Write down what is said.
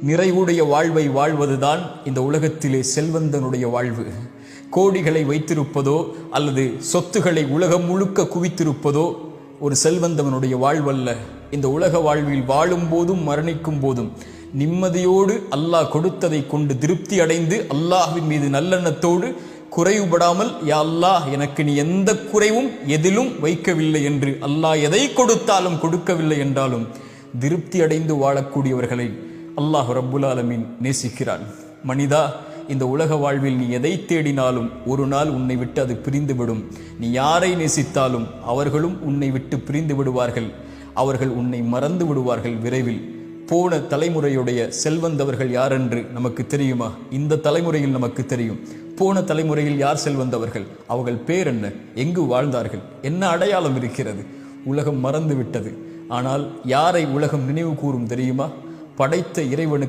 நிறைவுடைய வாழ்வை வாழ்வதுதான் இந்த உலகத்திலே செல்வந்தனுடைய வாழ்வு. கோடிகளை வைத்திருப்பதோ அல்லது சொத்துக்களை உலகம் முழுக்க குவித்திருப்பதோ ஒரு செல்வந்தவனுடைய வாழ்வல்ல. இந்த உலக வாழ்வில் வாழும் போதும் மரணிக்கும் போதும் நிம்மதியோடு அல்லாஹ் கொடுத்ததை கொண்டு திருப்தி அடைந்து அல்லாஹ்வின் மீது நல்லெண்ணத்தோடு குறைவுபடாமல், யா அல்லாஹ் எனக்கு நீ எந்த குறைவும் எதிலும் வைக்கவில்லை என்று, அல்லாஹ் எதை கொடுத்தாலும் கொடுக்கவில்லை என்றாலும் திருப்தி அடைந்து வாழக்கூடியவர்களை அல்லாஹ் ரப்புல் ஆலமீன் நேசிக்கிறான். மனிதா, இந்த உலக வாழ்வில் நீ எதை தேடினாலும் ஒரு நாள் உன்னை விட்டு அது பிரிந்துவிடும். நீ யாரை நேசித்தாலும் அவர்களும் உன்னை விட்டு பிரிந்து விடுவார்கள். அவர்கள் உன்னை மறந்து விடுவார்கள் விரைவில். போன தலைமுறையுடைய செல்வந்தவர்கள் யார் என்று நமக்கு தெரியுமா? இந்த தலைமுறையில் நமக்கு தெரியும். போன தலைமுறையில் யார் செல்வந்தவர்கள்? அவர்கள் பேர் என்ன? எங்கு வாழ்ந்தார்கள்? என்ன அடையாளம் இருக்கிறது? உலகம் மறந்து விட்டது. ஆனால் யாரை உலகம் நினைவு கூறும் தெரியுமா? படைத்த இறைவனுக்கு